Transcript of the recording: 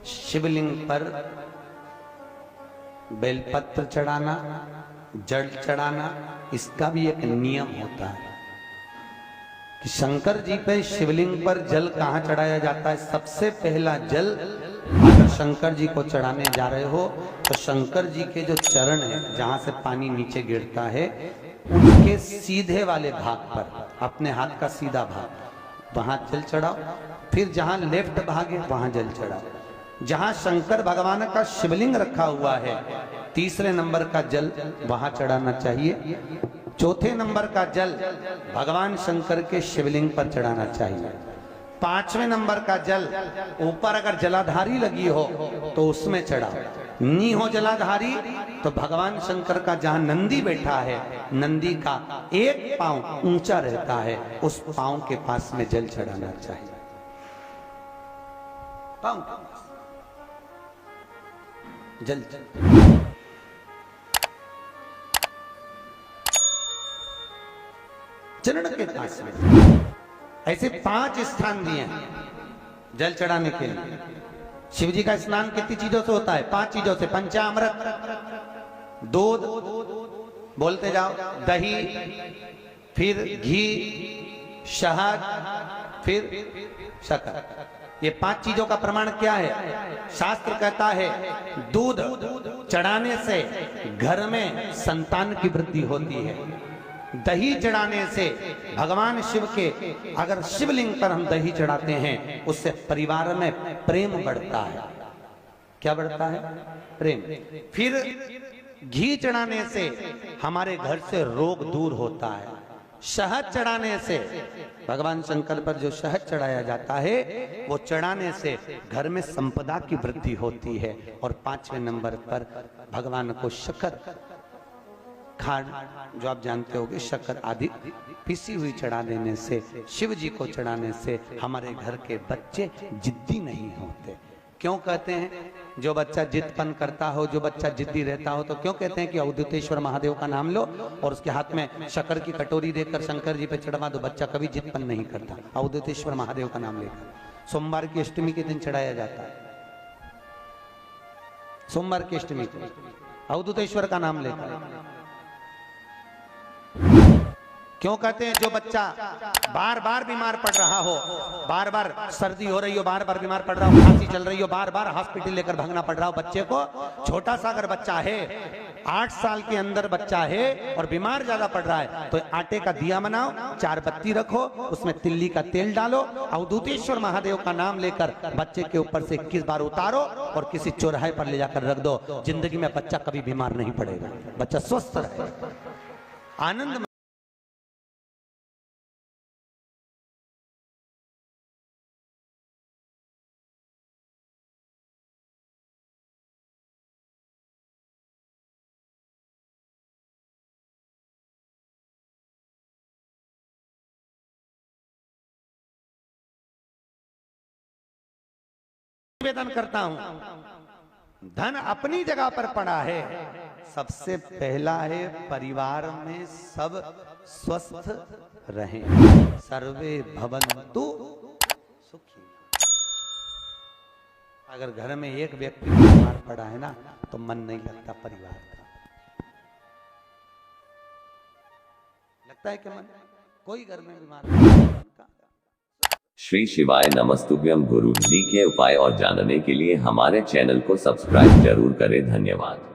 शिवलिंग पर बेलपत्र चढ़ाना, जल चढ़ाना, इसका भी एक नियम होता है कि शंकर जी पे शिवलिंग पर जल कहाँ चढ़ाया जाता है। सबसे पहला जल अगर शंकर जी को चढ़ाने जा रहे हो तो शंकर जी के जो चरण है, जहां से पानी नीचे गिरता है, उनके सीधे वाले भाग पर, अपने हाथ का सीधा भाग, वहां जल चढ़ाओ। फिर जहां लेफ्ट भाग है वहां जल चढ़ाओ। जहां शंकर भगवान का शिवलिंग रखा हुआ है, तीसरे नंबर का जल वहां चढ़ाना चाहिए। चौथे नंबर का जल भगवान शंकर के शिवलिंग पर चढ़ाना चाहिए। पांचवें नंबर का जल ऊपर अगर जलाधारी लगी हो तो उसमें चढ़ाओ, नी हो जलाधारी तो भगवान शंकर का जहां नंदी बैठा है, नंदी का एक पांव ऊंचा रहता है, उस पांव के पास में जल चढ़ाना चाहिए। पांव जल चरण के पास में ऐसे 5 स्थान दिए हैं जल चढ़ाने के लिए। शिव जी का स्नान कितनी चीजों से होता है? 5 चीजों से। पंचामृत, दूध, बोलते जाओ, दही, फिर घी, शहद, फिर शक्कर। ये 5 चीजों का प्रमाण क्या है? शास्त्र कहता है दूध चढ़ाने से घर में संतान की वृद्धि होती है। दही चढ़ाने से भगवान शिव के, अगर शिवलिंग पर हम दही चढ़ाते हैं, उससे परिवार में प्रेम बढ़ता है। क्या बढ़ता है? प्रेम। फिर घी चढ़ाने से हमारे घर से रोग दूर होता है। शहद चढ़ाने से, भगवान शंकर पर जो शहद चढ़ाया जाता है, वो चढ़ाने से घर में संपदा की वृद्धि होती है। और 5वें नंबर पर भगवान को शक्कर, खांड जो आप जानते होंगे, शक्कर आदि पिसी हुई चढ़ा देने से, शिव जी को चढ़ाने से हमारे घर के बच्चे जिद्दी नहीं होते। क्यों कहते हैं? जो बच्चा जिद्दपन करता हो, जो बच्चा जिद्दी रहता हो, तो क्यों कहते हैं कि अवधूतेश्वर महादेव का नाम लो और उसके हाथ में शक्कर की कटोरी देकर शंकर जी पे चढ़वा दो, बच्चा कभी जिद्दपन नहीं करता। अवधूतेश्वर महादेव का नाम लेकर सोमवार की अष्टमी के दिन चढ़ाया जाता है। सोमवार की अष्टमी को अवधूतेश्वर का नाम लेकर। क्यों कहते हैं? जो बच्चा बार बार बीमार पड़ रहा हो, बार बार सर्दी हो रही हो, बार बार बीमार पड़ रहा हो, खांसी चल रही हो, बार बार हॉस्पिटल लेकर भागना पड़ रहा हो बच्चे को, छोटा सा अगर बच्चा है, 8 साल के अंदर बच्चा है और बीमार ज्यादा पड़ रहा है, तो आटे का दिया बनाओ, 4 बत्ती रखो, उसमें तिल्ली का तेल डालो, अवधूतेश्वर महादेव का नाम लेकर बच्चे के ऊपर से 21 बार उतारो और किसी चौराहे पर ले जाकर रख दो। जिंदगी में बच्चा कभी बीमार नहीं पड़ेगा, बच्चा स्वस्थ रहेगा, आनंद। निवेदन करता हूं, धन अपनी जगह पर पड़ा है। सबसे पहला है परिवार में सब स्वस्थ रहें, सर्वे भवन्तु सुखी। अगर घर में एक व्यक्ति बीमार पड़ा है ना, तो मन नहीं लगता परिवार का। लगता है कि मन, कोई घर में बीमार का। श्री शिवाय नमस्तुभ्यम। गुरु जी के उपाय और जानने के लिए हमारे चैनल को सब्सक्राइब जरूर करें। धन्यवाद।